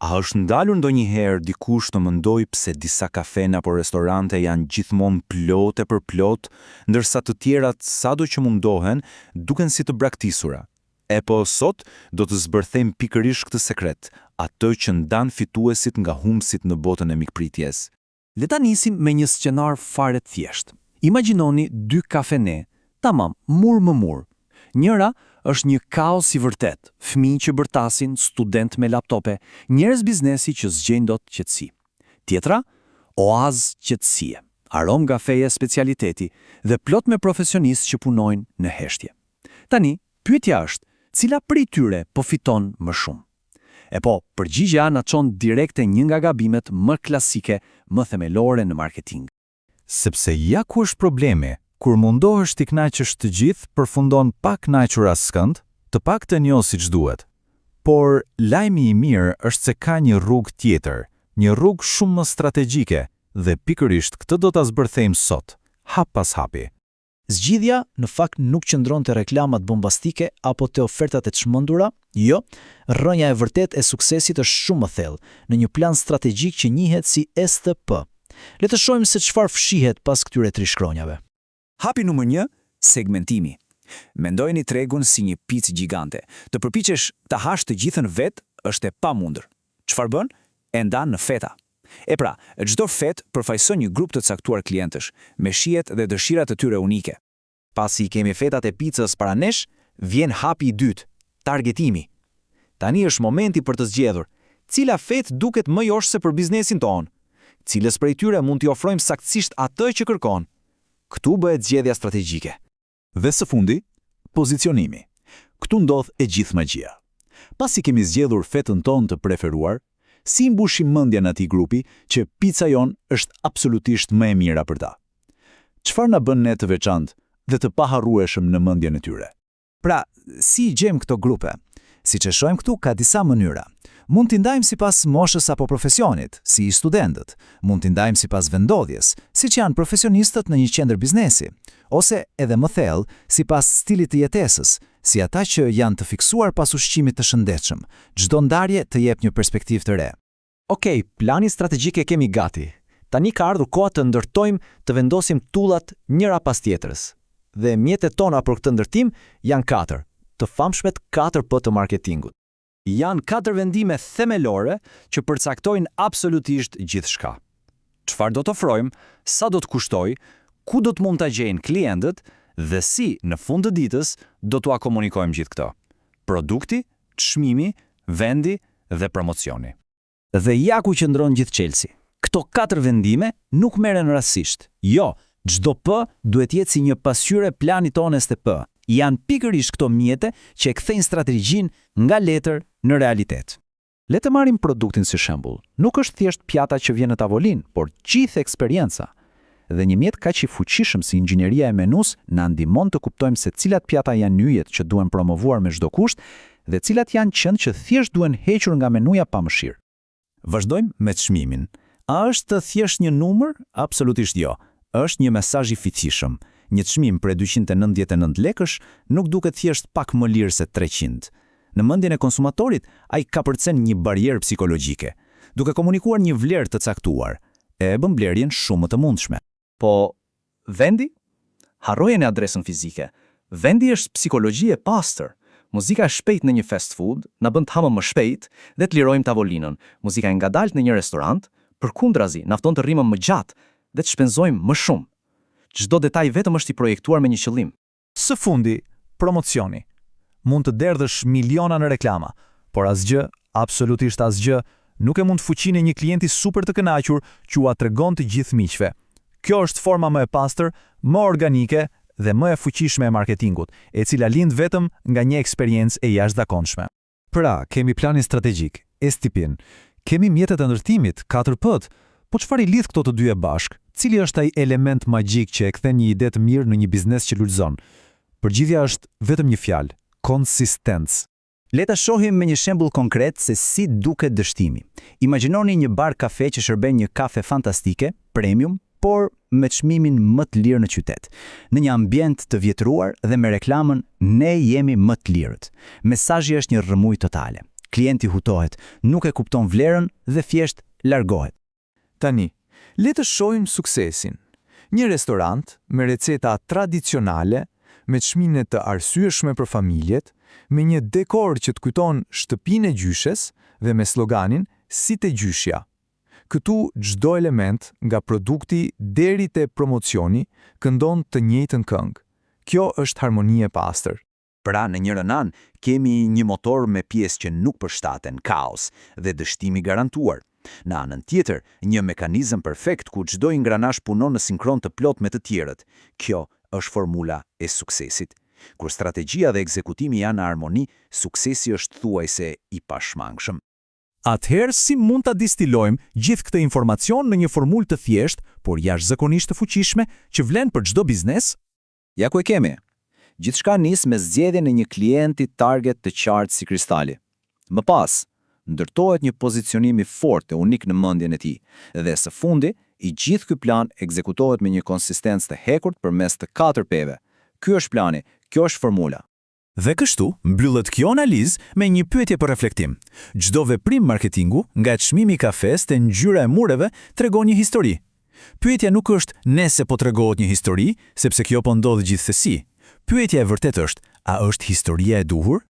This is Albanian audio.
A është ndalur ndonjëherë dikush të mendoj pse disa kafene apo restorante janë gjithmonë plote për plot, ndërsa të tjerat sado që mundohen duken si të braktisura? E po sot do të zbërthejmë pikërisht këtë sekret, atë që ndan fituesit nga humbësit në botën e mikpritjes. Le ta nisim me një scenar fare të thjeshtë. Imagjinoni dy kafene, tamam, mur më mur. Njëra është një kaos i vërtet, fëmijë që bërtasin, student me laptope, njerëz biznesi që zgjejnë dot qetësi. Tjetra, oazë qetësie, aromë kafeje specialiteti dhe plot me profesionistë që punojnë në heshtje. Tani, pyetja është, cila prej tyre po fiton më shumë? E po, përgjigjja na çon direkt te një nga gabimet më klasike, më themelore në marketing. Sepse ja ku është problemi. Kur mundohesh t'i kënaqësh të gjithë, përfundon pa kënaqur askënd, të paktën jo siç duhet. Por lajmi i mirë është se ka një rrugë tjetër, një rrugë shumë më strategjike, dhe pikërisht këtë do ta zbërthejmë sot, hap pas hapi. Zgjidhja në fakt nuk qëndron te reklamat bombastike apo te ofertat e çmendura, jo, rrënja e vërtet e suksesit është shumë më thellë, në një plan strategjik që njihet si STP. Le të shohim se çfarë fshihet pas këtyre 3 shkronjave. Hapi numër 1, segmentimi. Mendojeni tregun si një picë gjigante. Të përpiqesh ta hash të gjithën vetë është e pamundur. Çfarë bën? E ndan në feta. E pra, çdo fetë përfaqëson një grup të caktuar klientësh, me shijet dhe dëshirat e tyre unike. Pasi kemi fetat e picës para nesh, vjen hapi i dytë, targetimi. Tani është momenti për të zgjedhur cila fetë duket më joshse për biznesin tonë. Cilës prej tyre mund t'i ofrojmë saktësisht atë që kërkon. Këtu bëhet zgjedhja strategjike. Dhe së fundi, pozicionimi. Këtu ndodh e gjithë magjia. Pasi kemi zgjedhur fetën tonë të preferuar, si mbushim mendjen atij grupi që pica jon është absolutisht më e mira për ta. Çfarë na bën ne të veçantë dhe të paharrueshëm në mendjen e tyre? Pra, si i gjejmë këto grupe? Siç e shohim këtu, ka disa mënyra. Mund t'i ndajmë sipas moshës apo profesionit, si studentët. Mund t'i ndajmë sipas vendodhjes, siç janë profesionistët në një qendër biznesi, ose edhe më thellë, sipas stilit të jetesës, si ata që janë të fiksuar pas ushqimit të shëndetshëm. Çdo ndarje të jep një perspektivë të re. Okej, plani strategjik e kemi gati. Tani ka ardhur koha të ndërtojmë, të vendosim tullat njëra pas tjetrës. Dhe mjetet tona për këtë ndërtim janë 4, të famshmet 4P të marketingut. Janë 4 vendime themelore që përcaktojnë absolutisht gjithçka. Çfarë do të ofrojmë, sa do të kushtoj, ku do të mund ta gjejnë klientët dhe si në fund të ditës do t'ua komunikojmë gjithë këto. Produkti, çmimi, vendi dhe promocioni. Dhe ja ku qëndron gjithë Chelsea. Këto 4 vendime nuk merren rastësisht. Jo, çdo P duhet jetë si një pasqyrë e planit tonë STP. Janë pikërisht këto mjete që e kthejnë strategjinë nga letër në realitet. Le të marrim produktin si shembull. Nuk është thjesht pjata që vjen në tavolinë, por gjithë eksperjenca. Dhe një mjet kaq i fuqishëm si inxhinieria e menus na ndihmon të kuptojmë se cilat pjata janë yjet që duhen promovuar me çdo kusht dhe cilat janë qend që thjesht duhen hequr nga menuja pa mëshirë. Vazhdojmë me çmimin. A është thjesht një numër? Absolutisht jo. Është një mesazh i fuqishëm. Një çmim për 299 lekësh nuk duket thjesht pak më lirë se 300. Në mendjen e konsumatorit, ai ka përcen një barierë psikologjike, duke komunikuar një vlerë të caktuar, e bën blerjen shumë më të mundshme. Po, vendi? Harrojeni adresën fizike. Vendi është psikologji e pastër. Muzika e shpejt në një fast food na bën të hamë më shpejt dhe të lirojmë tavolinën. Muzika e ngadalt në një restorant, përkundrazi, na fton të rrimëm më gjatë dhe të shpenzojmë më shumë. Çdo detaj vetëm është i projektuar me një qëllim. Së fundi, promocioni. Mund të derdhësh miliona në reklama, por asgjë, absolutisht asgjë, nuk e mund fuqinë e një klienti super të kënaqur që ua tregon të gjithë miqve. Kjo është forma më e pastër, më organike dhe më e fuqishme e marketingut, e cila lind vetëm nga një eksperiencë e jashtëzakonshme. Pra, kemi planin strategjik, STP-n, kemi mjetet e ndërtimit, 4P-t, po çfarë i lidh këto të dyja bashk? Cili është ai element magjik që e kthen një ide të mirë në një biznes që lulëzon? Përgjigja është vetëm një fjalë: konsistencë. Le ta shohim me një shembull konkret se si duket dështimi. Imagjinoni një bar kafe që shërben një kafe fantastike, premium, por me çmimin më të lirë në qytet. Në një ambient të vjetruar dhe me reklamën "Ne jemi më të lirët". Mesazhi është një rrëmuj totale. klienti hutohet, nuk e kupton vlerën dhe thjesht largohet. Tani, le të shohim suksesin. Një restorant me receta tradicionale, me çmime të arsyeshme për familjet, me një dekor që të kujton shtëpinë e gjyshes dhe me sloganin si te gjyshja. Këtu çdo element, nga produkti deri te promocioni, këndon të njëjtën këngë. Kjo është harmoni e pastër. Pra në njërin anë kemi një motor me pjesë që nuk përshtaten, kaos dhe dështimi garantuar. Në anën tjetër, një mekanizëm perfekt ku çdo ingranazh punon në sinkron të plot me të tjerët. Kjo është formula e suksesit. Kur strategjia dhe ekzekutimi janë në harmoni, suksesi është thuajse i pashmangshëm. Atëherë si mund ta distilojmë gjithë këtë informacion në një formulë të thjeshtë, por jashtëzakonisht të fuqishme, që vlen për çdo biznes? Ja ku e kemi. Gjithçka nis me zgjedhjen e një klienti target të qartë si kristali. Më pas, ndërtohet një pozicionim i fortë e unik në mendjen e tij, dhe së fundi, i gjithë ky plan ekzekutohet me një konsistencë të hekurt përmes të 4 P-ve. Ky është plani, kjo është formula. Dhe kështu, mbyllet kjo analizë me një pyetje për reflektim. Çdo veprim marketingu, nga çmimi i kafes te ngjyra e mureve, tregon një histori. Pyetja nuk është nëse po tregohet një histori, sepse kjo po ndodh gjithsesi. Pyetja e vërtetë është, a është historia e duhur?